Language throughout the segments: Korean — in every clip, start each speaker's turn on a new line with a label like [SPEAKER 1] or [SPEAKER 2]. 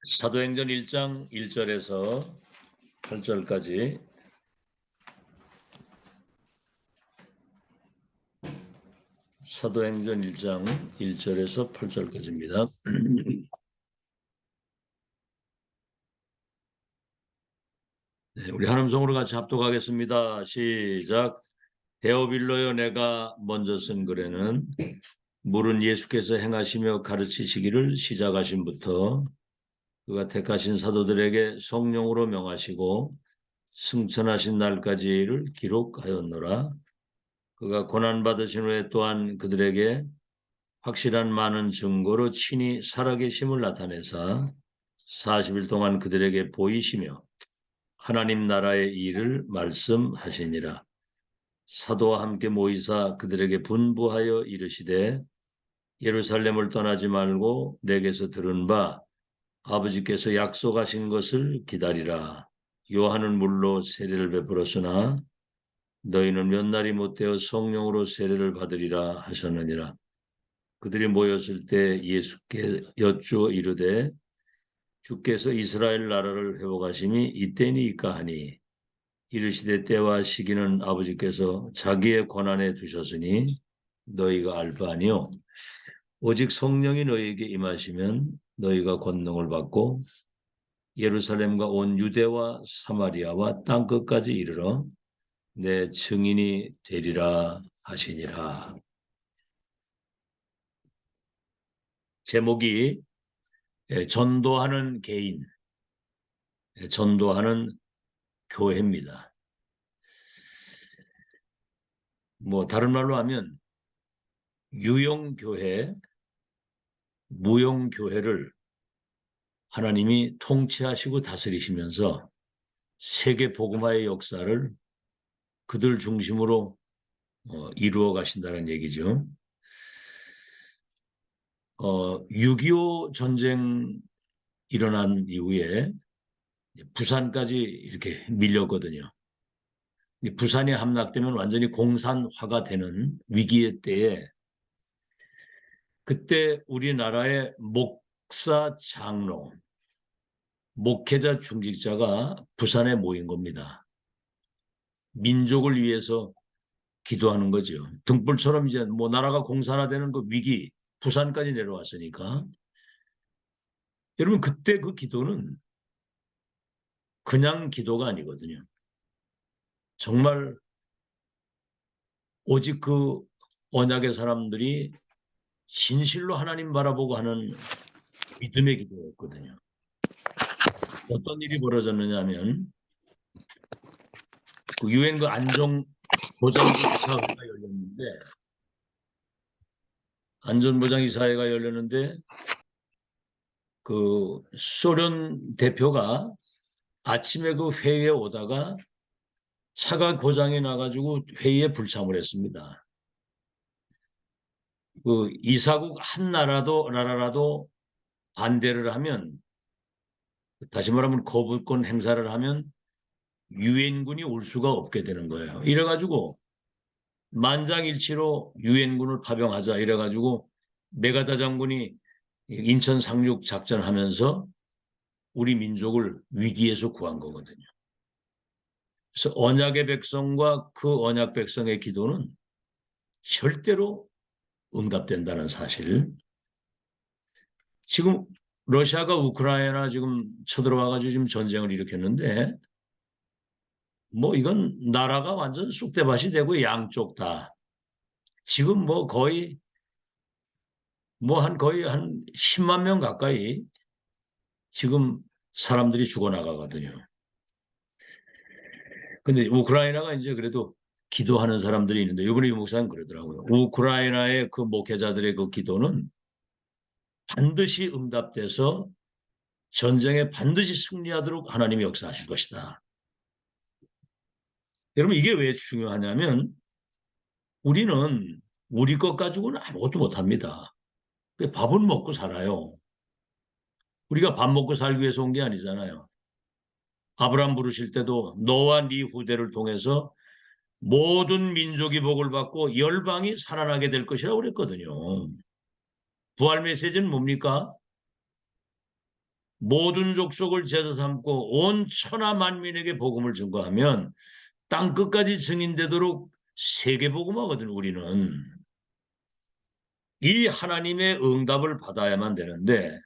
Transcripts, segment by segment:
[SPEAKER 1] 사도행전 1장 1절에서 8절까지 사도행전 1장 1절에서 8절까지입니다. 네, 우리 한음성으로 같이 합독하겠습니다. 시작. 데오빌로여, 내가 먼저 쓴 글에는 물은 예수께서 행하시며 가르치시기를 시작하신부터 그가 택하신 사도들에게 성령으로 명하시고 승천하신 날까지를 기록하였노라. 그가 고난받으신 후에 또한 그들에게 확실한 많은 증거로 친히 살아계심을 나타내사 40일 동안 그들에게 보이시며 하나님 나라의 일을 말씀하시니라. 사도와 함께 모이사 그들에게 분부하여 이르시되 예루살렘을 떠나지 말고 내게서 들은 바 아버지께서 약속하신 것을 기다리라. 요한은 물로 세례를 베풀었으나 너희는 몇 날이 못되어 성령으로 세례를 받으리라 하셨느니라. 그들이 모였을 때 예수께 여쭈어 이르되 주께서 이스라엘 나라를 회복하심이 이때니까 하니 이르시되 때와 시기는 아버지께서 자기의 권한에 두셨으니 너희가 알 바 아니요 오직 성령이 너희에게 임하시면 너희가 권능을 받고 예루살렘과 온 유대와 사마리아와 땅끝까지 이르러 내 증인이 되리라 하시니라. 제목이 전도하는 개인, 전도하는 교회입니다. 뭐 다른 말로 하면 유용교회, 무용교회를 하나님이 통치하시고 다스리시면서 세계 복음화의 역사를 그들 중심으로 이루어 가신다는 얘기죠. 6.25 전쟁 일어난 이후에 부산까지 이렇게 밀렸거든요. 부산이 함락되면 완전히 공산화가 되는 위기의 때에 그때 우리나라의 목사, 장로, 목회자, 중직자가 부산에 모인 겁니다. 민족을 위해서 기도하는 거죠. 등불처럼 이제 뭐 나라가 공산화되는 그 위기, 부산까지 내려왔으니까. 여러분, 그때 그 기도는 그냥 기도가 아니거든요. 정말 오직 그 언약의 사람들이 진실로 하나님 바라보고 하는 믿음의 기도였거든요. 어떤 일이 벌어졌느냐 하면 그 유엔 그 안전보장이사회가 열렸는데 안전보장이사회가 열렸는데 그 소련 대표가 아침에 그 회의에 오다가 차가 고장이 나가지고 회의에 불참을 했습니다. 그 이사국 한 나라라도 반대를 하면, 다시 말하면 거부권 행사를 하면 유엔군이 올 수가 없게 되는 거예요. 이래가지고 만장일치로 유엔군을 파병하자 이래가지고 메가다 장군이 인천 상륙 작전하면서 우리 민족을 위기에서 구한 거거든요. 그래서 언약의 백성과 그 언약 백성의 기도는 절대로 응답된다는 사실. 지금 러시아가 우크라이나 지금 쳐들어와가지고 지금 전쟁을 일으켰는데 뭐 이건 나라가 완전 쑥대밭이 되고 양쪽 다 지금 뭐 거의 거의 한 10만 명 가까이 지금 사람들이 죽어나가거든요. 근데 우크라이나가 이제 그래도 기도하는 사람들이 있는데 이번에 유 목사님 그러더라고요. 우크라이나의 그 목회자들의 그 기도는 반드시 응답돼서 전쟁에 반드시 승리하도록 하나님이 역사하실 것이다. 여러분, 이게 왜 중요하냐면 우리는 우리 것 가지고는 아무것도 못합니다. 밥은 먹고 살아요. 우리가 밥 먹고 살기 위해서 온 게 아니잖아요. 아브라함 부르실 때도 너와 네 후대를 통해서 모든 민족이 복을 받고 열방이 살아나게 될 것이라고 그랬거든요. 부활 메시지는 뭡니까? 모든 족속을 제자 삼고 온 천하 만민에게 복음을 증거하면 땅 끝까지 증인되도록 세계복음하거든. 우리는 이 하나님의 응답을 받아야만 되는데,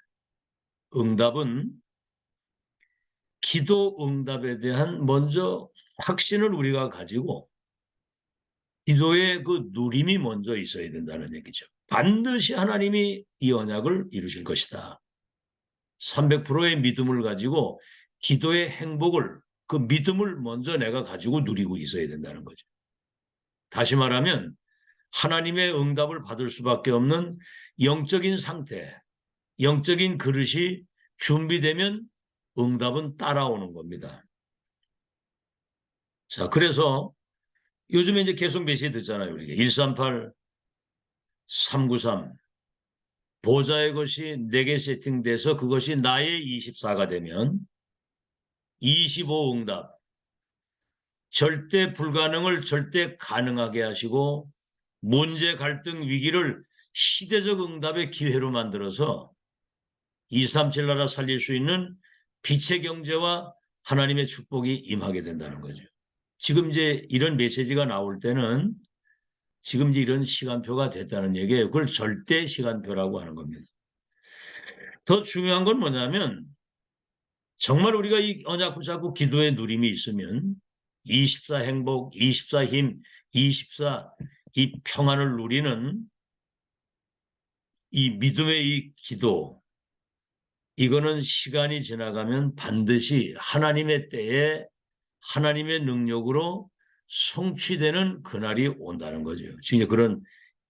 [SPEAKER 1] 응답은 기도 응답에 대한 먼저 확신을 우리가 가지고 기도의 그 누림이 먼저 있어야 된다는 얘기죠. 반드시 하나님이 이 언약을 이루실 것이다. 300%의 믿음을 가지고 기도의 행복을, 그 믿음을 먼저 내가 가지고 누리고 있어야 된다는 거죠. 다시 말하면 하나님의 응답을 받을 수밖에 없는 영적인 상태, 영적인 그릇이 준비되면 응답은 따라오는 겁니다. 자, 그래서 요즘에 이제 계속 메시지 듣잖아요. 우리가 138, 393 보좌의 것이 내게 세팅돼서 그것이 나의 24가 되면 25 응답, 절대 불가능을 절대 가능하게 하시고 문제, 갈등, 위기를 시대적 응답의 기회로 만들어서 237 나라 살릴 수 있는 빛의 경제와 하나님의 축복이 임하게 된다는 거죠. 지금 이제 이런 메시지가 나올 때는 지금 이제 이런 시간표가 됐다는 얘기예요. 그걸 절대 시간표라고 하는 겁니다. 더 중요한 건 뭐냐면 정말 우리가 이 언약 붙잡고 기도의 누림이 있으면 24 행복, 24 힘, 24 이 평안을 누리는 이 믿음의 이 기도, 이거는 시간이 지나가면 반드시 하나님의 때에 하나님의 능력으로 성취되는 그날이 온다는 거죠. 지금 그런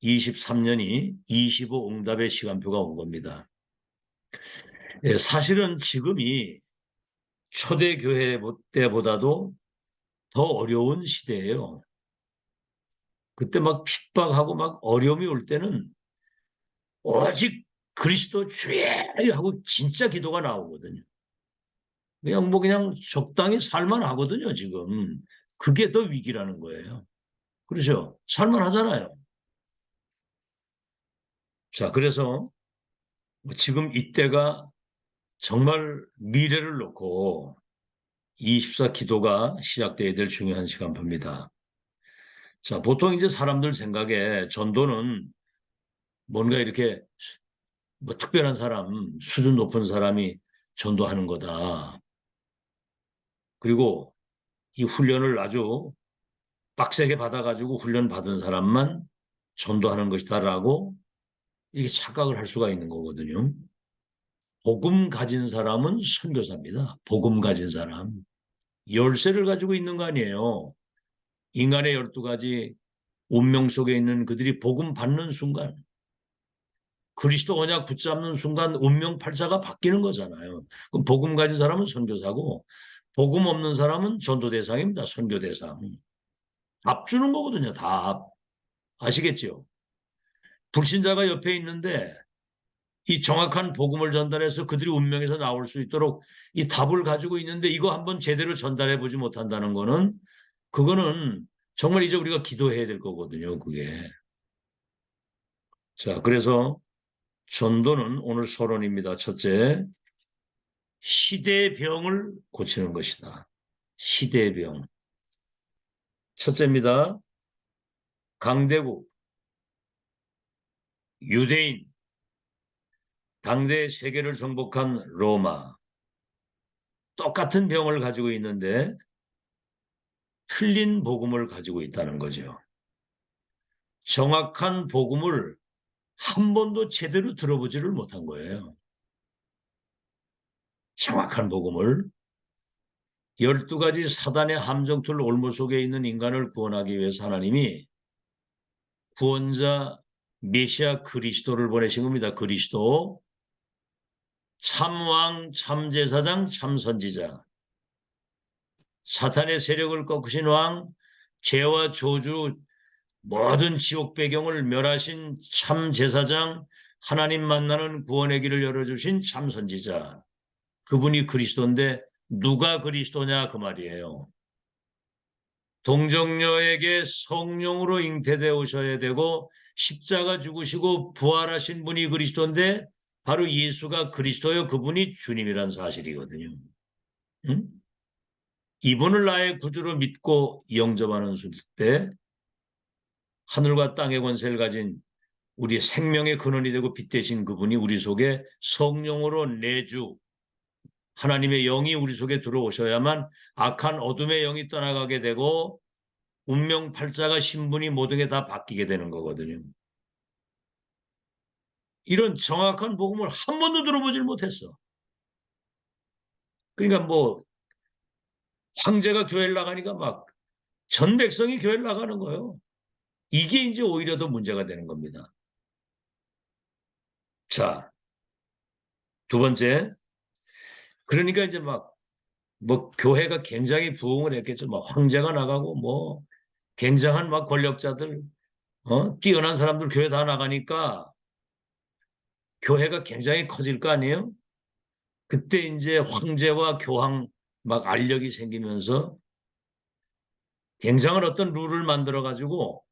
[SPEAKER 1] 23년이 25 응답의 시간표가 온 겁니다. 사실은 지금이 초대교회 때보다도 더 어려운 시대예요. 그때 막 핍박하고 막 어려움이 올 때는 오직 그리스도 주의 하고 진짜 기도가 나오거든요. 그냥 뭐 그냥 적당히 살만 하거든요, 지금. 그게 더 위기라는 거예요. 그렇죠? 살만 하잖아요. 자, 그래서 지금 이때가 정말 미래를 놓고 24 기도가 시작돼야 될 중요한 시간표입니다. 자, 보통 이제 사람들 생각에 전도는 뭔가 이렇게 뭐 특별한 사람, 수준 높은 사람이 전도하는 거다. 그리고 이 훈련을 아주 빡세게 받아가지고 훈련 받은 사람만 전도하는 것이다라고 이렇게 착각을 할 수가 있는 거거든요. 복음 가진 사람은 선교사입니다. 복음 가진 사람. 열쇠를 가지고 있는 거 아니에요. 인간의 12가지 운명 속에 있는 그들이 복음 받는 순간, 그리스도 언약 붙잡는 순간 운명 팔자가 바뀌는 거잖아요. 그럼 복음 가진 사람은 선교사고 복음 없는 사람은 전도 대상입니다. 선교 대상. 답 주는 거거든요. 답. 아시겠죠? 불신자가 옆에 있는데 이 정확한 복음을 전달해서 그들이 운명에서 나올 수 있도록 이 답을 가지고 있는데 이거 한번 제대로 전달해 보지 못한다는 거는 그거는 정말 이제 우리가 기도해야 될 거거든요. 그게. 자, 그래서 전도는 오늘 서론입니다. 첫째, 시대의 병을 고치는 것이다. 시대의 병. 첫째입니다. 강대국, 유대인, 당대 세계를 정복한 로마. 똑같은 병을 가지고 있는데 틀린 복음을 가지고 있다는 거죠. 정확한 복음을 한 번도 제대로 들어보지를 못한 거예요. 정확한 복음을 12가지 사단의 함정틀 올무 속에 있는 인간을 구원하기 위해서 하나님이 구원자 메시아 그리스도를 보내신 겁니다. 그리스도, 참왕, 참제사장, 참선지자, 사탄의 세력을 꺾으신 왕, 죄와 저주, 모든 지옥 배경을 멸하신 참제사장, 하나님 만나는 구원의 길을 열어주신 참선지자, 그분이 그리스도인데 누가 그리스도냐 그 말이에요. 동정녀에게 성령으로 잉태되어 오셔야 되고 십자가 죽으시고 부활하신 분이 그리스도인데 바로 예수가 그리스도요, 그분이 주님이란 사실이거든요. 응? 이분을 나의 구주로 믿고 영접하는 때 하늘과 땅의 권세를 가진 우리 생명의 근원이 되고 빛 되신 그분이 우리 속에 성령으로 내주 하나님의 영이 우리 속에 들어오셔야만 악한 어둠의 영이 떠나가게 되고 운명 팔자가 신분이 모든 게 다 바뀌게 되는 거거든요. 이런 정확한 복음을 한 번도 들어보질 못했어. 그러니까 뭐 황제가 교회를 나가니까 막 전 백성이 교회를 나가는 거예요. 이게 이제 오히려 더 문제가 되는 겁니다. 자, 두 번째. 그러니까 이제 막 뭐 교회가 굉장히 부흥을 했겠죠. 뭐 황제가 나가고 뭐 굉장한 막 권력자들, 뛰어난 사람들 교회 다 나가니까 교회가 굉장히 커질 거 아니에요? 그때 이제 황제와 교황 막 알력이 생기면서 굉장한 어떤 룰을 만들어 가지고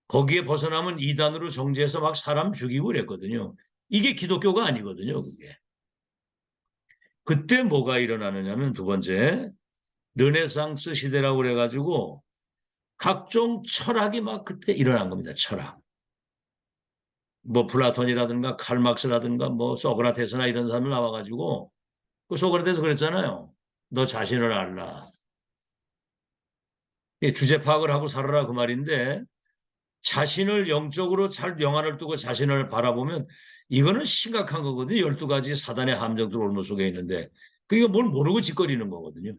[SPEAKER 1] 거기에 벗어나면 이단으로 정죄해서 막 사람 죽이고 그랬거든요. 이게 기독교가 아니거든요, 그게. 그때 뭐가 일어나느냐면 두 번째, 르네상스 시대라고 그래가지고 각종 철학이 막 그때 일어난 겁니다. 철학. 뭐 플라톤이라든가 칼막스라든가 뭐 소크라테스나 이런 사람들 나와가지고 그 소크라테스 그랬잖아요. 너 자신을 알라. 주제 파악을 하고 살아라 그 말인데 자신을 영적으로 잘 영안을 두고 자신을 바라보면 이거는 심각한 거거든요. 12가지 사단의 함정들 올무 속에 있는데 그게 뭘 모르고 짓거리는 거거든요.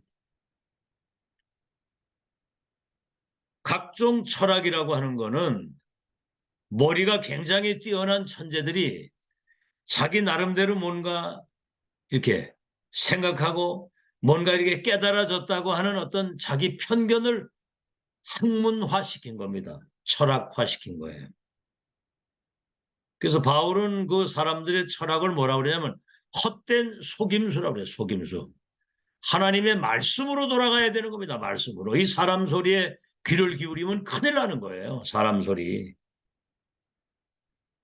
[SPEAKER 1] 각종 철학이라고 하는 거는 머리가 굉장히 뛰어난 천재들이 자기 나름대로 뭔가 이렇게 생각하고 뭔가 이렇게 깨달아졌다고 하는 어떤 자기 편견을 학문화시킨 겁니다. 철학화시킨 거예요. 그래서 바울은 그 사람들의 철학을 뭐라고 그러냐면 헛된 속임수라고 그래요. 속임수. 하나님의 말씀으로 돌아가야 되는 겁니다. 말씀으로. 이 사람 소리에 귀를 기울이면 큰일 나는 거예요. 사람 소리.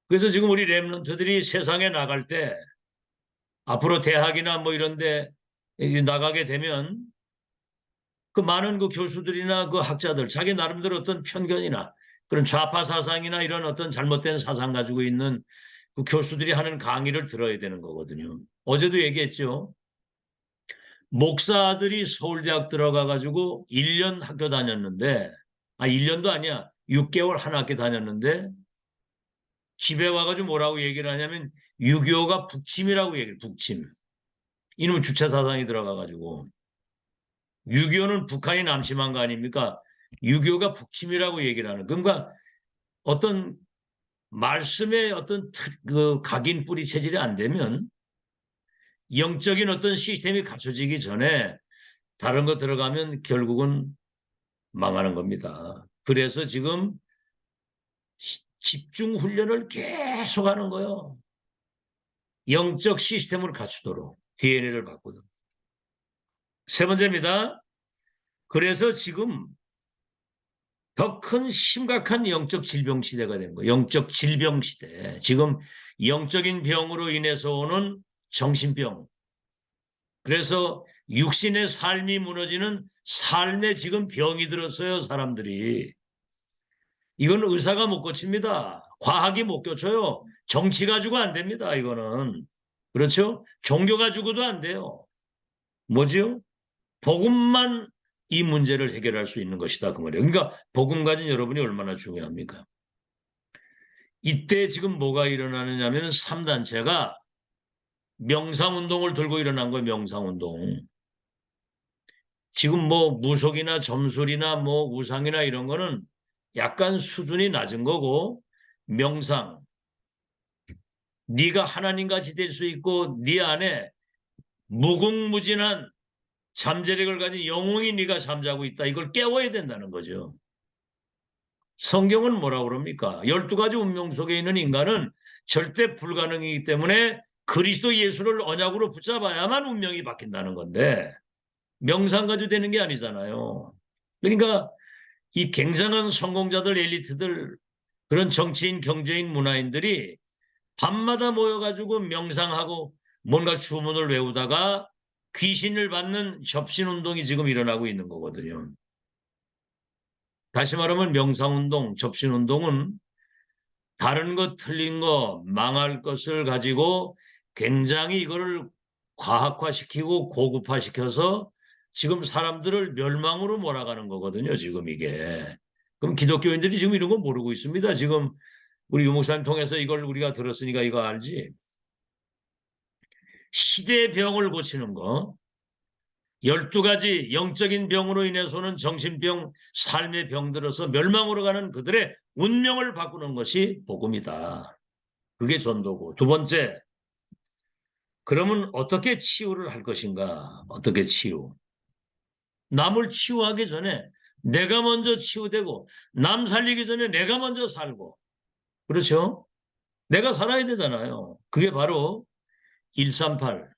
[SPEAKER 1] 그래서 지금 우리 랩런트들이 세상에 나갈 때 앞으로 대학이나 뭐 이런 데 나가게 되면 그 많은 그 교수들이나 그 학자들 자기 나름대로 어떤 편견이나 그런 좌파 사상이나 이런 어떤 잘못된 사상 가지고 있는 그 교수들이 하는 강의를 들어야 되는 거거든요. 어제도 얘기했죠. 목사들이 서울대학 들어가 가지고 1년 학교 다녔는데 1년도 아니야. 6개월 한 학기 다녔는데 집에 와가지고 뭐라고 얘기를 하냐면 6.25가 북침이라고 얘기를 북침. 이놈 주체 사상이 들어가가지고 6.25는 북한이 남침한 거 아닙니까? 6.25가 북침이라고 얘기를 하는. 그러니까 어떤 말씀의 어떤 그 각인 뿌리 체질이 안 되면 영적인 어떤 시스템이 갖춰지기 전에 다른 거 들어가면 결국은 망하는 겁니다. 그래서 지금 집중 훈련을 계속 하는 거예요. 영적 시스템을 갖추도록 DNA를 바꾸도록. 세 번째입니다. 그래서 지금 더 큰 심각한 영적 질병 시대가 된 거예요. 영적 질병 시대. 지금 영적인 병으로 인해서 오는 정신병. 그래서 육신의 삶이 무너지는 삶에 지금 병이 들었어요, 사람들이. 이건 의사가 못 고칩니다. 과학이 못 고쳐요. 정치 가지고 안 됩니다, 이거는. 그렇죠? 종교 가지고도 안 돼요. 뭐지요? 복음만 이 문제를 해결할 수 있는 것이다 그 말이에요. 그러니까 복음 가진 여러분이 얼마나 중요합니까? 이때 지금 뭐가 일어나느냐면 3단체가 명상운동을 들고 일어난 거예요. 명상운동. 지금 뭐 무속이나 점술이나 뭐 우상이나 이런 거는 약간 수준이 낮은 거고 명상. 네가 하나님같이 될 수 있고 네 안에 무궁무진한 잠재력을 가진 영웅이 네가 잠자고 있다. 이걸 깨워야 된다는 거죠. 성경은 뭐라고 그럽니까? 12가지 운명 속에 있는 인간은 절대 불가능이기 때문에 그리스도 예수를 언약으로 붙잡아야만 운명이 바뀐다는 건데 명상 가지고 되는 게 아니잖아요. 그러니까 이 굉장한 성공자들, 엘리트들, 그런 정치인, 경제인, 문화인들이 밤마다 모여가지고 명상하고 뭔가 주문을 외우다가 귀신을 받는 접신운동이 지금 일어나고 있는 거거든요. 다시 말하면 명상운동, 접신운동은 다른 것, 틀린 거, 망할 것을 가지고 굉장히 이거를 과학화시키고 고급화시켜서 지금 사람들을 멸망으로 몰아가는 거거든요, 지금 이게. 그럼 기독교인들이 지금 이런 거 모르고 있습니다. 지금 우리 유목사님 통해서 이걸 우리가 들었으니까 이거 알지? 시대의 병을 고치는 거, 12가지 영적인 병으로 인해서는 정신병, 삶의 병들어서 멸망으로 가는 그들의 운명을 바꾸는 것이 복음이다. 그게 전도고. 두 번째, 그러면 어떻게 치유를 할 것인가? 어떻게 치유? 남을 치유하기 전에 내가 먼저 치유되고 남 살리기 전에 내가 먼저 살고. 그렇죠? 내가 살아야 되잖아요. 그게 바로 138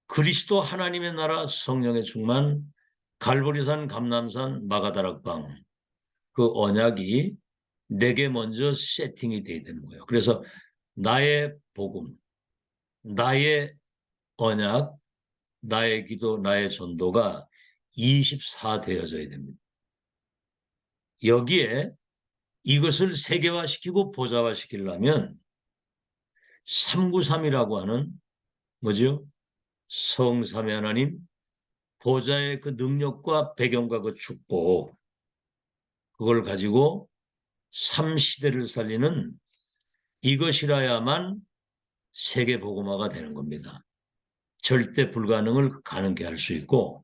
[SPEAKER 1] 그리스도 하나님의 나라 성령의 충만 갈보리산 감람산 마가다락방 그 언약이 내게 먼저 세팅이 돼야 되는 거예요. 그래서 나의 복음, 나의 언약, 나의 기도, 나의 전도가 24 되어져야 됩니다. 여기에 이것을 세계화시키고 보좌화시키려면 393이라고 하는 뭐죠? 성삼위 하나님 보좌의 그 능력과 배경과 그 축복 그걸 가지고 3시대를 살리는 이것이라야만 세계 복음화가 되는 겁니다. 절대 불가능을 가능케 할 수 있고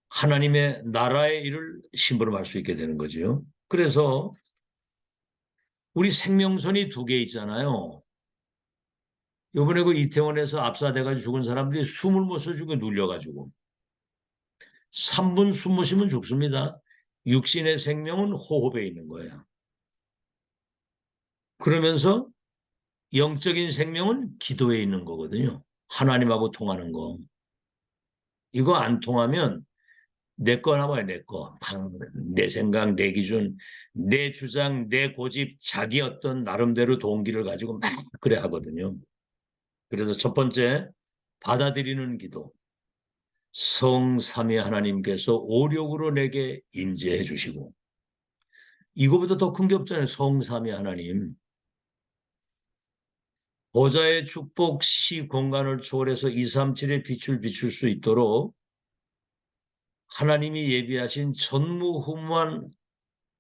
[SPEAKER 1] 하나님의 나라의 일을 심부름할 수 있게 되는 거죠. 그래서 우리 생명선이 2개 있잖아요. 이번에 그 이태원에서 압사돼가지고 죽은 사람들이 숨을 못 쉬고 눌려가지고 3분 숨 못 쉬면 죽습니다. 육신의 생명은 호흡에 있는 거예요. 그러면서 영적인 생명은 기도에 있는 거거든요. 하나님하고 통하는 거. 이거 안 통하면 내 거 나와요, 내 거. 내 생각, 내 기준, 내 주장, 내 고집, 자기 어떤 나름대로 동기를 가지고 막 그래 하거든요. 그래서 첫 번째, 받아들이는 기도. 성삼위 하나님께서 오력으로 내게 임재해 주시고 이거보다 더 큰 게 없잖아요. 성삼위 하나님. 보좌의 축복 시 공간을 초월해서 237의 빛을 비출 수 있도록 하나님이 예비하신 전무후무한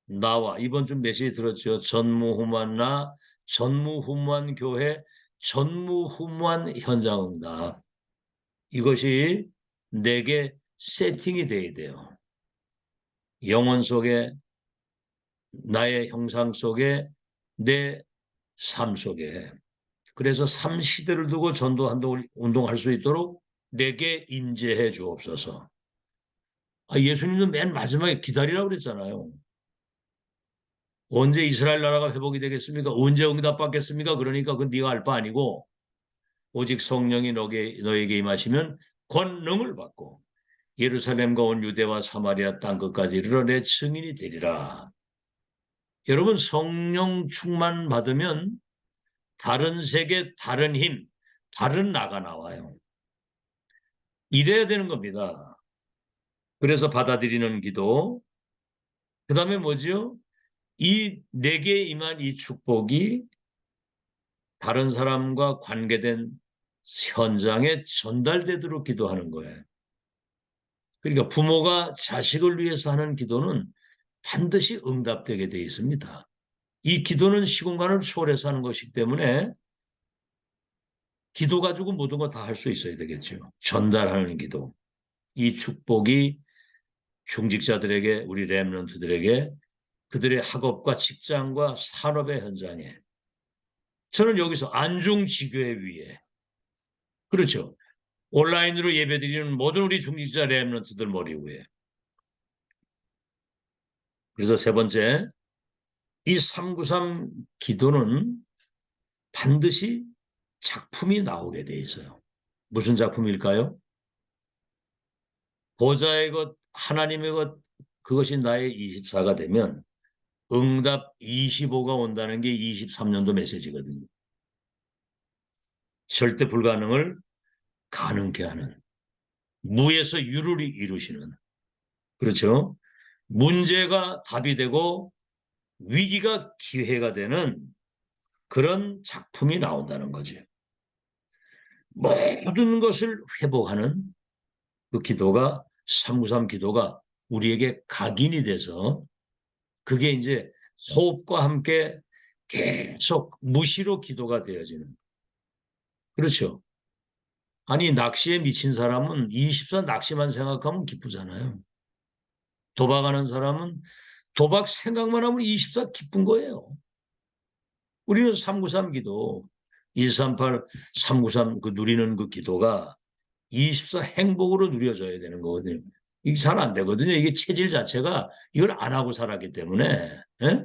[SPEAKER 1] 나와 이번 주 메시지 들었죠. 전무후무한 나, 전무후무한 교회, 전무후무한 현장응답. 이것이 내게 세팅이 돼야 돼요. 영혼 속에 나의 형상 속에 내 삶 속에 그래서 3시대를 두고 전도 운동할 수 있도록 내게 임재해 주옵소서. 예수님도 맨 마지막에 기다리라고 그랬잖아요. 언제 이스라엘 나라가 회복이 되겠습니까? 언제 응답받겠습니까? 그러니까 그 네가 알 바 아니고 오직 성령이 너에게 임하시면 권능을 받고 예루살렘과 온 유대와 사마리아 땅 끝까지 이르러 내 증인이 되리라. 여러분 성령 충만 받으면 다른 세계, 다른 힘, 다른 나가 나와요. 이래야 되는 겁니다. 그래서 받아들이는 기도. 그 다음에 뭐죠? 이 내게 임한 이 축복이 다른 사람과 관계된 현장에 전달되도록 기도하는 거예요. 그러니까 부모가 자식을 위해서 하는 기도는 반드시 응답되게 돼 있습니다. 이 기도는 시공간을 초월해서 하는 것이기 때문에 기도 가지고 모든 거 다 할 수 있어야 되겠죠. 전달하는 기도. 이 축복이 중직자들에게 우리 렘넌트들에게 그들의 학업과 직장과 산업의 현장에 저는 여기서 안중지교회 위에 그렇죠. 온라인으로 예배드리는 모든 우리 중직자 렘넌트들 머리 위에 그래서 세 번째 이 393 기도는 반드시 작품이 나오게 돼 있어요. 무슨 작품일까요? 보좌의 것, 하나님의 것, 그것이 나의 24가 되면 응답 25가 온다는 게 23년도 메시지거든요. 절대 불가능을 가능케 하는, 무에서 유를 이루시는, 그렇죠? 문제가 답이 되고 위기가 기회가 되는 그런 작품이 나온다는 거죠. 모든 것을 회복하는 그 기도가, 393 기도가 우리에게 각인이 돼서 그게 이제 호흡과 함께 계속 무시로 기도가 되어지는. 그렇죠. 아니, 낚시에 미친 사람은 24 낚시만 생각하면 기쁘잖아요. 도박하는 사람은 도박 생각만 하면 24 기쁜 거예요. 우리는 393 기도, 138, 393 그 누리는 그 기도가 24 행복으로 누려져야 되는 거거든요. 이게 잘 안 되거든요. 이게 체질 자체가 이걸 안 하고 살았기 때문에. 예?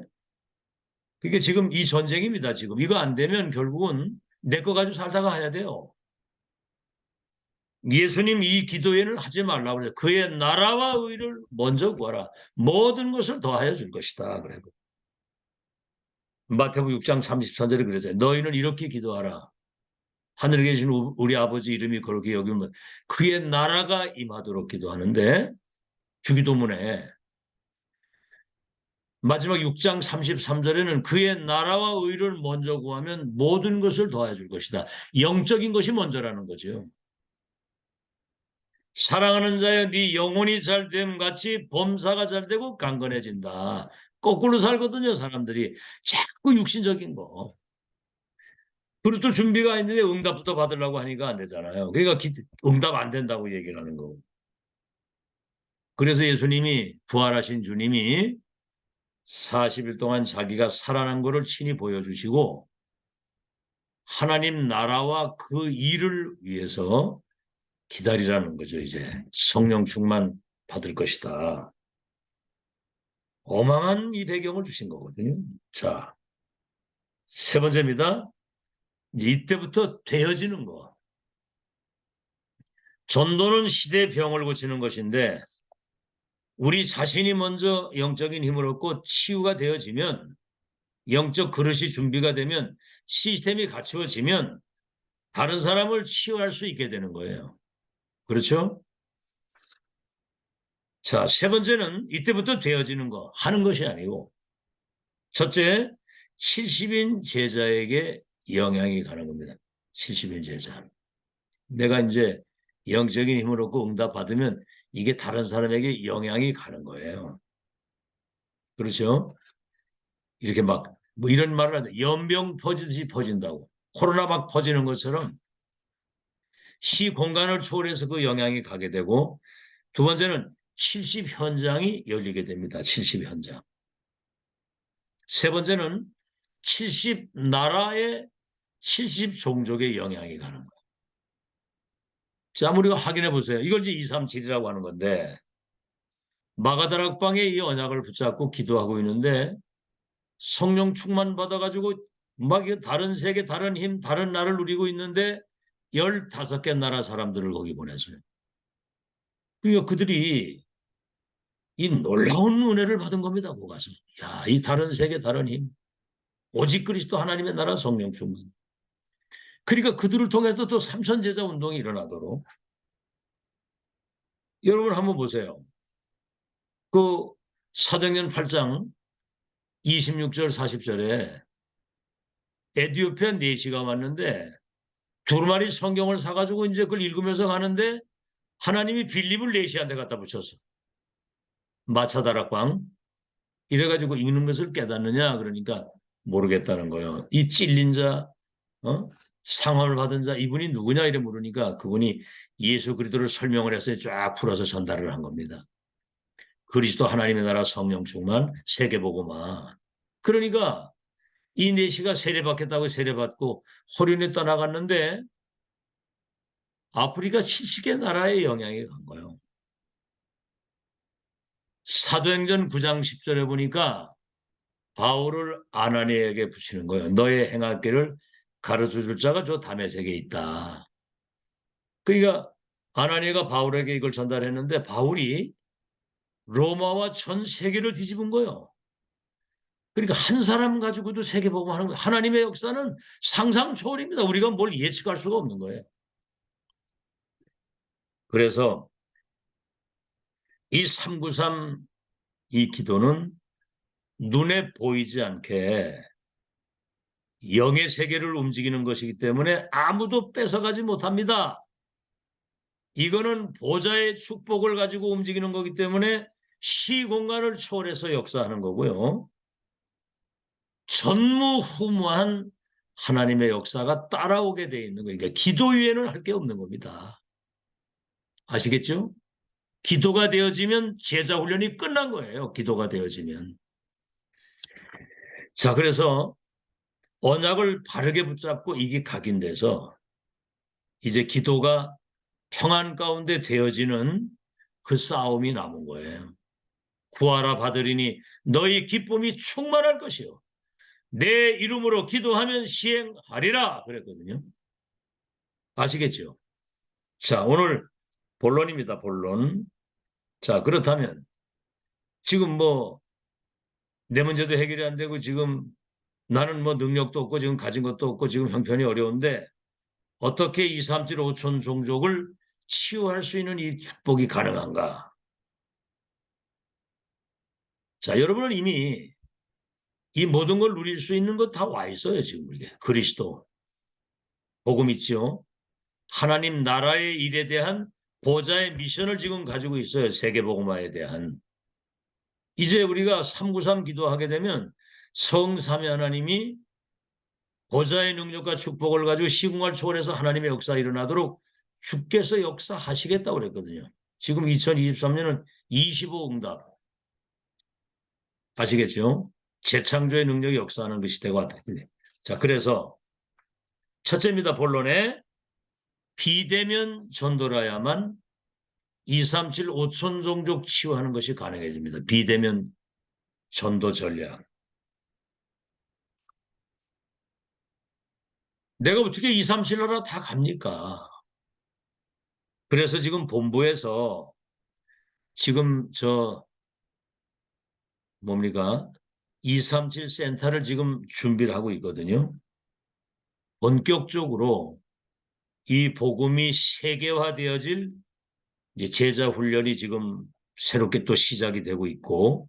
[SPEAKER 1] 그게 지금 이 전쟁입니다. 지금 이거 안 되면 결국은 내 거 가지고 살다가 해야 돼요. 예수님 이 기도회는 하지 말라고 그래요. 그의 나라와 의를 먼저 구하라. 모든 것을 더하여 줄 것이다. 그래요. 마태복음 6장 34절에 그러잖아요. 너희는 이렇게 기도하라. 하늘에 계신 우리 아버지 이름이 그렇게 여기면 그의 나라가 임하도록 기도하는데, 주기도문에 마지막 6장 33절에는 그의 나라와 의를 먼저 구하면 모든 것을 더해 줄 것이다. 영적인 것이 먼저라는 거죠. 사랑하는 자여 네 영혼이 잘됨 같이 범사가 잘되고 강건해진다. 거꾸로 살거든요, 사람들이. 자꾸 육신적인 거. 그리고 또 준비가 있는데 응답부터 받으려고 하니까 안 되잖아요. 그러니까 응답 안 된다고 얘기를 하는 거고. 그래서 예수님이, 부활하신 주님이 40일 동안 자기가 살아난 것을 친히 보여주시고 하나님 나라와 그 일을 위해서 기다리라는 거죠. 이제 성령 충만 받을 것이다. 어마어마한 이 배경을 주신 거거든요. 자, 세 번째입니다. 이제 이때부터 되어지는 거. 전도는 시대의 병을 고치는 것인데 우리 자신이 먼저 영적인 힘을 얻고 치유가 되어지면, 영적 그릇이 준비가 되면, 시스템이 갖추어지면 다른 사람을 치유할 수 있게 되는 거예요. 그렇죠? 자, 세 번째는 이때부터 되어지는 거, 하는 것이 아니고, 첫째, 70인 제자에게 영향이 가는 겁니다. 70인 제자. 내가 이제 영적인 힘을 얻고 응답 받으면 이게 다른 사람에게 영향이 가는 거예요. 그렇죠? 이렇게 막, 뭐 이런 말을 하는데, 연병 퍼지듯이 퍼진다고. 코로나 막 퍼지는 것처럼 시 공간을 초월해서 그 영향이 가게 되고, 두 번째는 70 현장이 열리게 됩니다. 70 현장. 세 번째는 70 나라의 70 종족의 영향이 가는 거예요. 자, 우리가 확인해 보세요. 이걸 이제 237이라고 하는 건데, 마가다락방에 이 언약을 붙잡고 기도하고 있는데 성령 충만 받아가지고 막 다른 세계, 다른 힘, 다른 나라를 누리고 있는데 15개 나라 사람들을 거기 보냈어요. 그러니까 그들이 이 놀라운 은혜를 받은 겁니다. 그 가서. 야, 이 다른 세계, 다른 힘. 오직 그리스도 하나님의 나라 성령 충만. 그러니까 그들을 통해서 또 삼천제자 운동이 일어나도록. 여러분 한번 보세요. 그 사도행전 8장 26절 40절에 에티오피아 4시가 왔는데 두루마리 성경을 사가지고 이제 그걸 읽으면서 가는데 하나님이 빌립을 4시한테 갖다 붙였어. 마차다락방. 이래가지고 읽는 것을 깨닫느냐? 그러니까 모르겠다는 거예요. 이 찔린 자, 상함을 받은 자, 이분이 누구냐? 이래 물으니까 그분이 예수 그리스도를 설명을 해서 쫙 풀어서 전달을 한 겁니다. 그리스도 하나님의 나라 성령 충만 세계복음화. 그러니까 이 4시가 세례받겠다고 세례받고 호련에 떠나갔는데 아프리카 70개 나라의 영향이 간 거예요. 사도행전 9장 10절에 보니까 바울을 아나니에게 붙이는 거예요. 너의 행할 길을 가르쳐줄 자가 저 다메섹에 있다. 그러니까 아나니가 바울에게 이걸 전달했는데 바울이 로마와 전 세계를 뒤집은 거예요. 그러니까 한 사람 가지고도 세계복음 하는 거예요. 하나님의 역사는 상상 초월입니다. 우리가 뭘 예측할 수가 없는 거예요. 그래서 이 393 이 기도는 눈에 보이지 않게 영의 세계를 움직이는 것이기 때문에 아무도 뺏어가지 못합니다. 이거는 보좌의 축복을 가지고 움직이는 거기 때문에 시공간을 초월해서 역사하는 거고요. 전무후무한 하나님의 역사가 따라오게 돼 있는 거예요. 그러니까 기도 위에는 할 게 없는 겁니다. 아시겠죠? 기도가 되어지면 제자 훈련이 끝난 거예요. 기도가 되어지면. 자, 그래서 언약을 바르게 붙잡고 이게 각인돼서 이제 기도가 평안 가운데 되어지는 그 싸움이 남은 거예요. 구하라 받으리니 너희 기쁨이 충만할 것이요. 내 이름으로 기도하면 시행하리라 그랬거든요. 아시겠죠? 자, 오늘 본론입니다. 본론. 자, 그렇다면 지금 뭐 내 문제도 해결이 안 되고 지금 나는 뭐 능력도 없고 지금 가진 것도 없고 지금 형편이 어려운데 어떻게 2, 3, 7, 5천 종족을 치유할 수 있는 이 축복이 가능한가? 자, 여러분은 이미 이 모든 걸 누릴 수 있는 것 다 와 있어요, 지금 이게. 그리스도. 복음 있죠? 하나님 나라의 일에 대한 보좌의 미션을 지금 가지고 있어요. 세계복음화에 대한. 이제 우리가 393 기도하게 되면 성삼위 하나님이 보좌의 능력과 축복을 가지고 시공을 초월해서 하나님의 역사가 일어나도록 주께서 역사하시겠다고 그랬거든요. 지금 2023년은 25응답. 아시겠죠? 재창조의 능력이 역사하는 그 시대가 왔다. 자, 그래서 첫째입니다. 본론에 비대면 전도라야만 237, 5천 종족 치유하는 것이 가능해집니다. 비대면 전도 전략. 내가 어떻게 237 나라 다 갑니까? 그래서 지금 본부에서 지금 뭡니까? 237 센터를 지금 준비를 하고 있거든요. 본격적으로 이 복음이 세계화되어질 이제 제자 훈련이 지금 새롭게 또 시작이 되고 있고,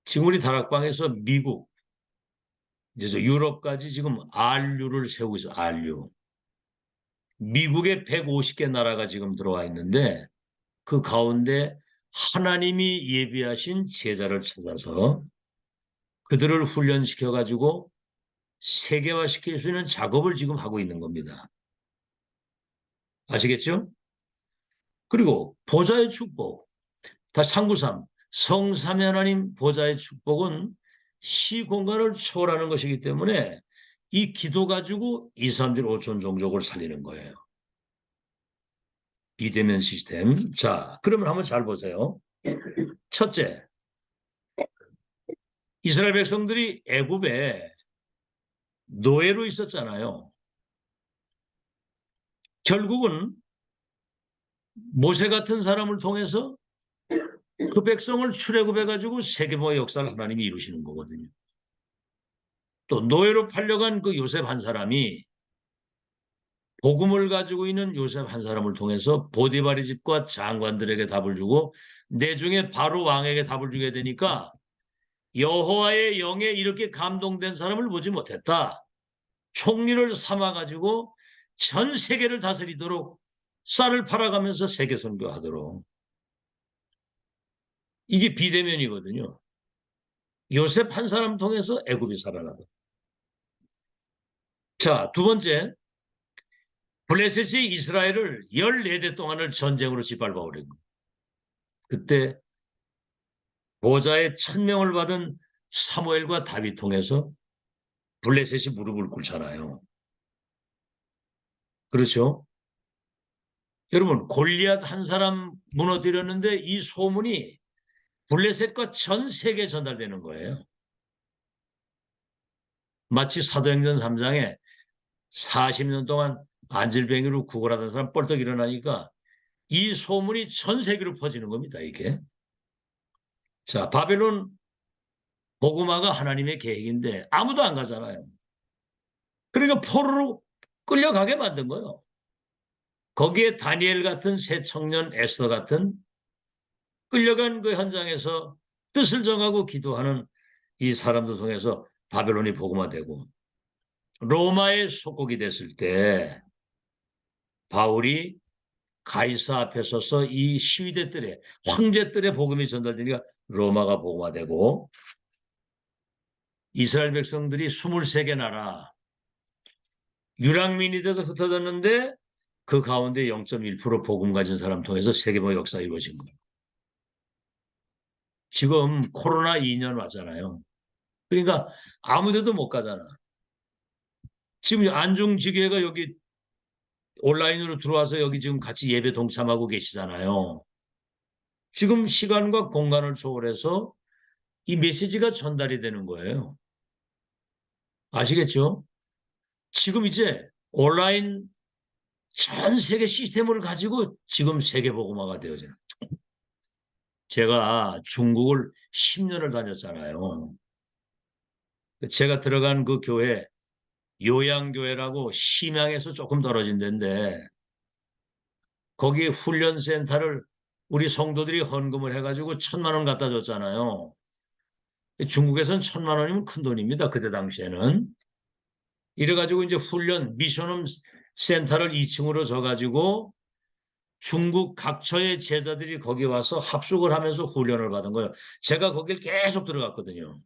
[SPEAKER 1] 지금 우리 다락방에서 미국, 이제 유럽까지 지금 RU를 세우고 있어요. RU. 미국에 150개 나라가 지금 들어와 있는데 그 가운데 하나님이 예비하신 제자를 찾아서 그들을 훈련시켜 가지고 세계화시킬 수 있는 작업을 지금 하고 있는 겁니다. 아시겠죠? 그리고 보좌의 축복, 다시 393, 성삼위 하나님 보좌의 축복은 시공간을 초월하는 것이기 때문에 이 기도 가지고 2, 3, 7, 5천 종족을 살리는 거예요. 비대면 시스템. 자, 그러면 한번 잘 보세요. 첫째, 이스라엘 백성들이 애굽에 노예로 있었잖아요. 결국은 모세 같은 사람을 통해서 그 백성을 출애굽해가지고 세계보의 역사를 하나님이 이루시는 거거든요. 또 노예로 팔려간 그 요셉 한 사람이 복음을 가지고 있는 요셉 한 사람을 통해서 보디바리 집과 장관들에게 답을 주고 내중에 바로 왕에게 답을 주게 되니까 여호와의 영에 이렇게 감동된 사람을 보지 못했다. 총리를 삼아가지고 전 세계를 다스리도록 쌀을 팔아가면서 세계 선교하도록. 이게 비대면이거든요. 요셉 한 사람 통해서 애굽이 살아나다. 자, 두 번째, 블레셋이 이스라엘을 14대 동안을 전쟁으로 짓밟아 오른 거예요. 그때 보좌의 1000명을 받은 사무엘과 다윗 통해서 블레셋이 무릎을 꿇잖아요. 그렇죠? 여러분, 골리앗 한 사람 무너뜨렸는데 이 소문이 블레셋과 전 세계에 전달되는 거예요. 마치 사도행전 3장에 40년 동안 안질병이로 구걸하던 사람 뻘떡 일어나니까 이 소문이 전 세계로 퍼지는 겁니다, 이게. 자, 바벨론 복음화가 하나님의 계획인데 아무도 안 가잖아요. 그러니까 포로로 끌려가게 만든 거예요. 거기에 다니엘 같은 새 청년 에스더 같은 끌려간 그 현장에서 뜻을 정하고 기도하는 이 사람들 통해서 바벨론이 복음화되고 로마의 속국이 됐을 때 바울이 가이사 앞에 서서 이 시위대들의 황제들의 복음이 전달되니까 로마가 복음화되고 이스라엘 백성들이 23개 나라 유랑민이 돼서 흩어졌는데 그 가운데 0.1% 복음 가진 사람 통해서 세계보 역사가 이루어진 거예요. 지금 코로나 2년 왔잖아요. 그러니까 아무 데도 못 가잖아. 지금 안중지교회가 여기 온라인으로 들어와서 여기 지금 같이 예배 동참하고 계시잖아요. 지금 시간과 공간을 초월해서 이 메시지가 전달이 되는 거예요. 아시겠죠? 지금 이제 온라인 전 세계 시스템을 가지고 지금 세계복음화가 되어져요. 제가 중국을 10년을 다녔잖아요. 제가 들어간 그 교회, 요양교회라고 심양에서 조금 떨어진 데인데 거기 훈련센터를 우리 성도들이 헌금을 해가지고 1,000만 원 갖다 줬잖아요. 중국에서는 1,000만 원이면 큰 돈입니다. 그때 당시에는. 이래가지고 이제 훈련 미션홈 센터를 2층으로 져가지고 중국 각처의 제자들이 거기 와서 합숙을 하면서 훈련을 받은 거예요. 제가 거길 계속 들어갔거든요.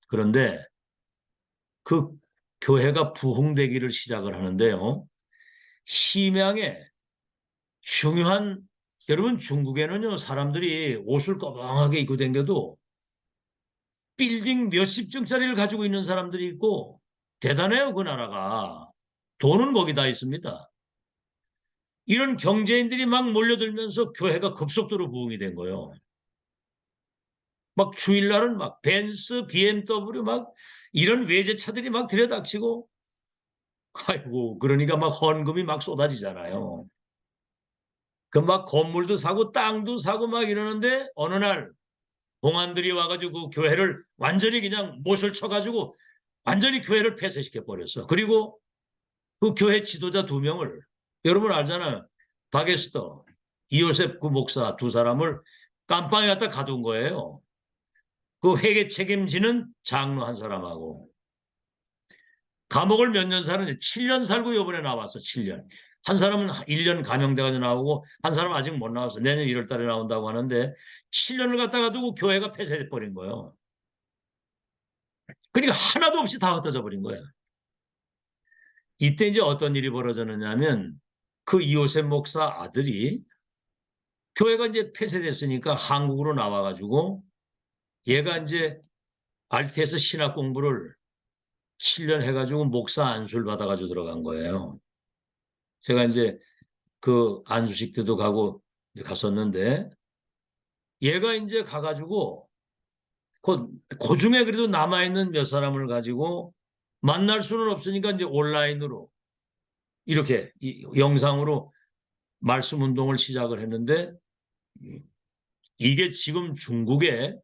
[SPEAKER 1] 그런데 그 교회가 부흥되기를 시작을 하는데요. 심양에 중요한 여러분 중국에는요 사람들이 옷을 꺼벙하게 입고 다녀도 빌딩 몇십 층짜리를 가지고 있는 사람들이 있고 대단해요 그 나라가. 돈은 거기다 있습니다. 이런 경제인들이 막 몰려들면서 교회가 급속도로 부흥이 된 거예요. 막 주일날은 막 벤츠, BMW 막 이런 외제차들이 막 들여닥치고 아이고 그러니까 막 헌금이 막 쏟아지잖아요. 그 막 건물도 사고 땅도 사고 막 이러는데 어느 날 공안들이 와가지고 그 교회를 완전히 그냥 못을 쳐가지고 완전히 교회를 폐쇄시켜 버렸어. 그리고 그 교회 지도자 2명을 여러분 알잖아요. 바게스터, 이요셉 그 목사 2사람을 깜빵에 갖다 가둔 거예요. 그 회계 책임지는 장로 1사람하고 감옥을 몇 년 사는지 7년 살고 이번에 나왔어. 7년. 한 사람은 1년 감형돼가지고 나오고 한 사람은 아직 못 나왔어. 내년 1월 달에 나온다고 하는데 7년을 갖다가 두고 교회가 폐쇄돼 버린 거예요. 그러니까 하나도 없이 다 흩어져 버린 거야. 이때 이제 어떤 일이 벌어졌느냐면 그 이호셉 목사 아들이 교회가 이제 폐쇄됐으니까 한국으로 나와가지고 얘가 이제 RT에서 신학 공부를 7년 해가지고 목사 안수를 받아가지고 들어간 거예요. 제가 이제 그 안수식 때도 가고 갔었는데 얘가 이제 가가지고 그 중에 그래도 남아있는 몇 사람을 가지고 만날 수는 없으니까 이제 온라인으로 이렇게 영상으로 말씀 운동을 시작을 했는데 이게 지금 중국에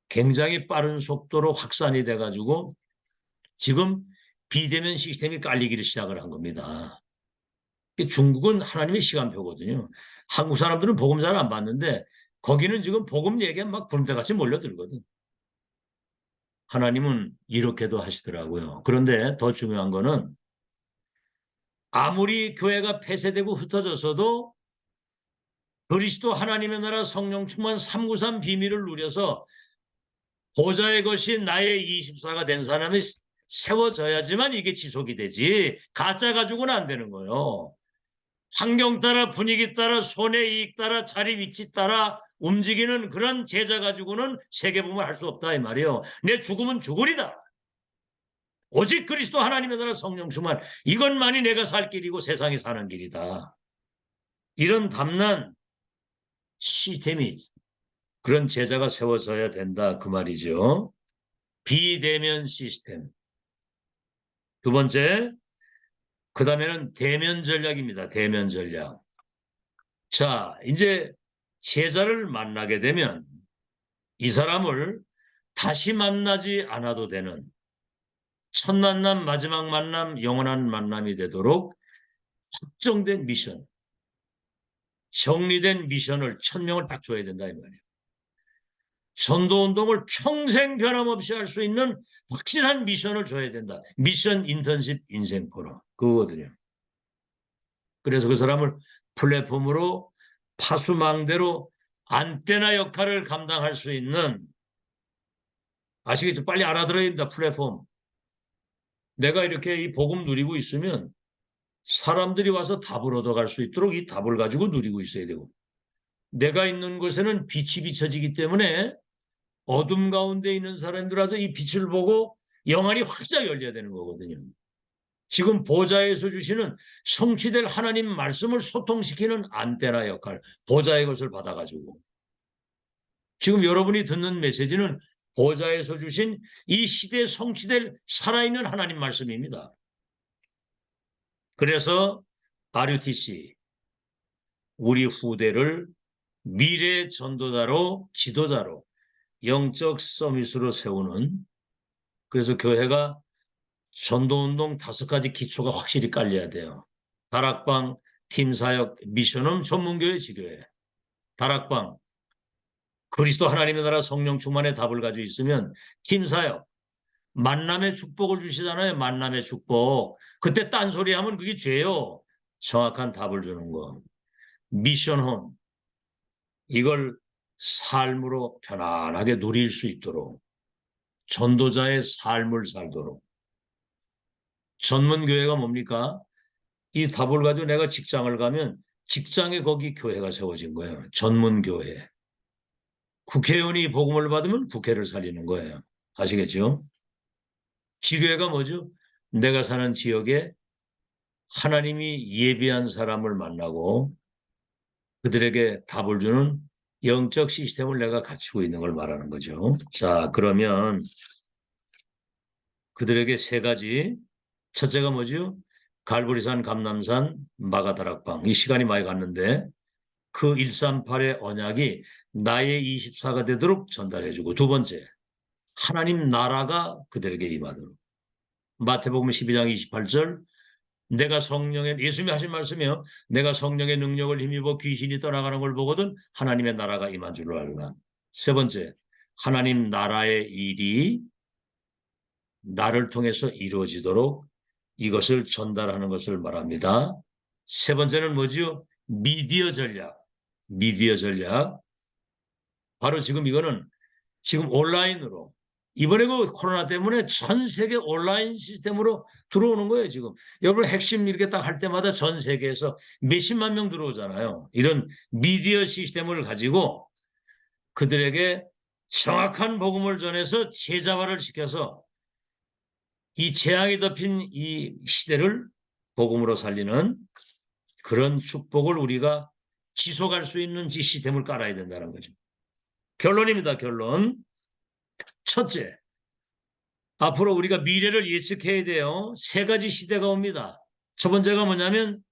[SPEAKER 1] 굉장히 빠른 속도로 확산이 돼가지고 지금 비대면 시스템이 깔리기를 시작을 한 겁니다. 중국은 하나님의 시간표거든요. 한국 사람들은 복음 잘 안 받는데 거기는 지금 복음 얘기에 막 군대같이 몰려들거든. 하나님은 이렇게도 하시더라고요. 그런데 더 중요한 거는 아무리 교회가 폐쇄되고 흩어졌어도 그리스도 하나님의 나라 성령 충만 393 비밀을 누려서 보좌의 것이 나의 24가 된 사람이 세워져야지만 이게 지속이 되지. 가짜 가지고는 안 되는 거예요. 환경 따라 분위기 따라 손해 이익 따라 자리 위치 따라 움직이는 그런 제자 가지고는 세계복음을 할 수 없다 이 말이에요. 내 죽음은 죽으리다. 오직 그리스도 하나님의 나라 성령 충만 이것만이 내가 살 길이고 세상이 사는 길이다. 이런 담난 시스템이 그런 제자가 세워져야 된다 그 말이죠. 비대면 시스템. 2번째, 그 다음에는 대면 전략입니다. 대면 전략. 자, 이제 제자를 만나게 되면 이 사람을 다시 만나지 않아도 되는 첫 만남, 마지막 만남, 영원한 만남이 되도록 확정된 미션, 정리된 미션을 1,000명을 딱 줘야 된다 이 말이에요. 전도운동을 평생 변함없이 할 수 있는 확실한 미션을 줘야 된다. 미션 인턴십 인생 포럼 그거거든요. 그래서 그 사람을 플랫폼으로 파수망대로 안테나 역할을 감당할 수 있는, 아시겠죠? 빨리 알아들어야 됩니다. 플랫폼. 내가 이렇게 이 복음 누리고 있으면 사람들이 와서 답을 얻어갈 수 있도록 이 답을 가지고 누리고 있어야 되고, 내가 있는 곳에는 빛이 비춰지기 때문에 어둠 가운데 있는 사람들 와서 이 빛을 보고 영안이 활짝 열려야 되는 거거든요. 지금 보좌에서 주시는 성취될 하나님 말씀을 소통시키는 안테나 역할, 보좌의 것을 받아가지고 지금 여러분이 듣는 메시지는 보좌에서 주신 이 시대에 성취될 살아있는 하나님 말씀입니다. 그래서 RUTC, 우리 후대를 미래 전도자로, 지도자로, 영적 서밋으로 세우는, 그래서 교회가 전도운동 5가지 기초가 확실히 깔려야 돼요. 다락방, 팀사역, 미션은 전문교회, 지교회. 다락방, 그리스도 하나님의 나라 성령 충만의 답을 가지고 있으면 팀사역, 만남의 축복을 주시잖아요. 만남의 축복. 그때 딴소리하면 그게 죄요. 정확한 답을 주는 거. 미션홈, 이걸 삶으로 편안하게 누릴 수 있도록 전도자의 삶을 살도록. 전문교회가 뭡니까? 이 답을 가지고 내가 직장을 가면 직장에 거기 교회가 세워진 거예요. 전문교회. 국회의원이 복음을 받으면 국회를 살리는 거예요. 아시겠죠? 지교회가 뭐죠? 내가 사는 지역에 하나님이 예비한 사람을 만나고 그들에게 답을 주는 영적 시스템을 내가 갖추고 있는 걸 말하는 거죠. 자, 그러면 그들에게 3가지. 첫째가 뭐죠? 갈보리산, 감남산, 마가다락방. 이 시간이 많이 갔는데 그 138의 언약이 나의 24가 되도록 전달해주고, 두 번째, 하나님 나라가 그들에게 임하도록. 마태복음 12장 28절, 내가 성령의, 예수님이 하신 말씀이요, 내가 성령의 능력을 힘입어 귀신이 떠나가는 걸 보거든 하나님의 나라가 임한 줄로 알라. 세 번째, 하나님 나라의 일이 나를 통해서 이루어지도록 이것을 전달하는 것을 말합니다. 세 번째는 뭐죠? 미디어 전략. 미디어 전략. 바로 지금 이거는 지금 온라인으로, 이번에 그 코로나 때문에 전 세계 온라인 시스템으로 들어오는 거예요, 지금. 여러분 핵심 이렇게 딱 할 때마다 전 세계에서 몇십만 명 들어오잖아요. 이런 미디어 시스템을 가지고 그들에게 정확한 복음을 전해서 제자화를 시켜서 이 재앙이 덮인 이 시대를 복음으로 살리는 그런 축복을 우리가 지속할 수 있는 시스템을 깔아야 된다는 거죠. 결론입니다. 결론. 첫째, 앞으로 우리가 미래를 예측해야 돼요. 3가지 시대가 옵니다. 첫 번째가 뭐냐면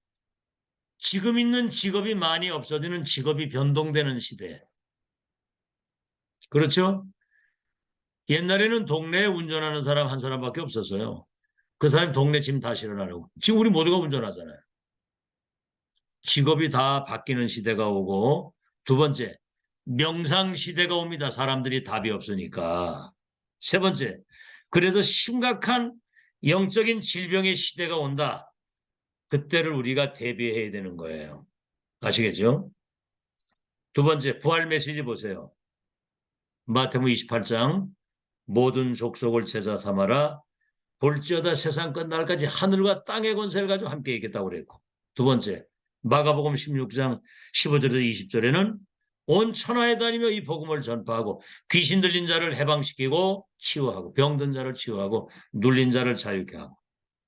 [SPEAKER 1] 지금 있는 직업이 많이 없어지는, 직업이 변동되는 시대. 그렇죠? 옛날에는 동네에 운전하는 사람 한 사람밖에 없었어요. 그 사람이 동네 짐 다 실어나르고. 지금 우리 모두가 운전하잖아요. 직업이 다 바뀌는 시대가 오고, 두 번째, 명상 시대가 옵니다. 사람들이 답이 없으니까. 세 번째, 그래서 심각한 영적인 질병의 시대가 온다. 그때를 우리가 대비해야 되는 거예요. 아시겠죠? 두 번째, 부활 메시지 보세요. 마태복음 28장, 모든 족속을 제자 삼아라. 볼지어다 세상 끝날까지 하늘과 땅의 권세를 가지고 함께 있겠다고 그랬고, 두 번째, 마가복음 16장 15절에서 20절에는 온 천하에 다니며 이 복음을 전파하고 귀신 들린 자를 해방시키고 치유하고 병든 자를 치유하고 눌린 자를 자유케 하고,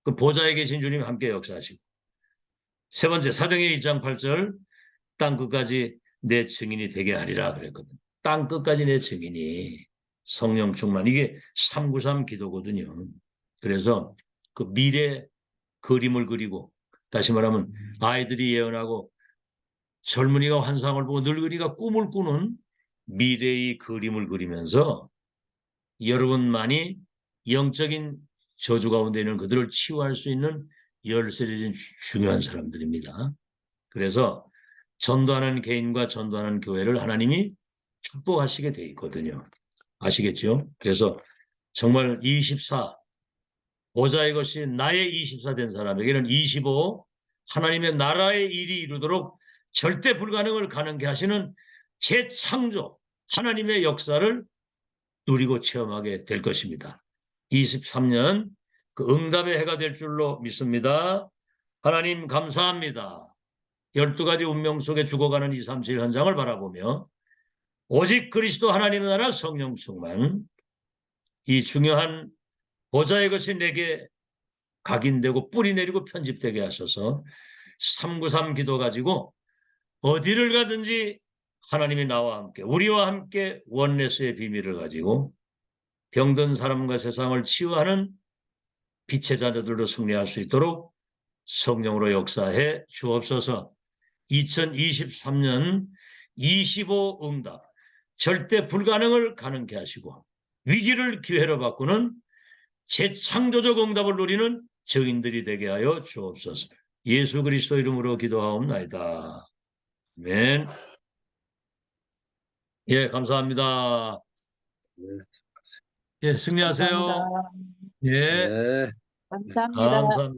[SPEAKER 1] 그 보좌에 계신 주님 함께 역사하시고, 세 번째, 사도행전 1장 8절, 땅 끝까지 내 증인이 되게 하리라 그랬거든. 땅 끝까지 내 증인이, 성령 충만, 이게 393 기도거든요. 그래서 그 미래 그림을 그리고, 다시 말하면 아이들이 예언하고 젊은이가 환상을 보고 늙은이가 꿈을 꾸는 미래의 그림을 그리면서 여러분만이 영적인 저주 가운데 있는 그들을 치유할 수 있는 열쇠를 중요한 사람들입니다. 그래서 전도하는 개인과 전도하는 교회를 하나님이 축복하시게 돼 있거든요. 아시겠죠? 그래서 정말 24, 보좌의 것이 나의 24 된 사람에게는 25, 하나님의 나라의 일이 이루도록 절대 불가능을 가능케 하시는 재창조, 하나님의 역사를 누리고 체험하게 될 것입니다. 23년 그 응답의 해가 될 줄로 믿습니다. 하나님 감사합니다. 12가지 운명 속에 죽어가는 2, 3, 7 현장을 바라보며 오직 그리스도 하나님의 나라 성령 충만, 이 중요한 보좌의 것이 내게 각인되고 뿌리 내리고 편집되게 하셔서 393 기도 가지고 어디를 가든지 하나님이 나와 함께 우리와 함께 원네스의 비밀을 가지고 병든 사람과 세상을 치유하는 빛의 자녀들로 승리할 수 있도록 성령으로 역사해 주옵소서. 2023년 25 응답, 절대 불가능을 가능케 하시고 위기를 기회로 바꾸는 재창조적 응답을 누리는 증인들이 되게 하여 주옵소서. 예수 그리스도 이름으로 기도하옵나이다. 아멘. 예, 감사합니다. 예,
[SPEAKER 2] 감사합니다.
[SPEAKER 1] 승리하세요. 예,
[SPEAKER 2] 감사합니다.
[SPEAKER 1] 감사합니다.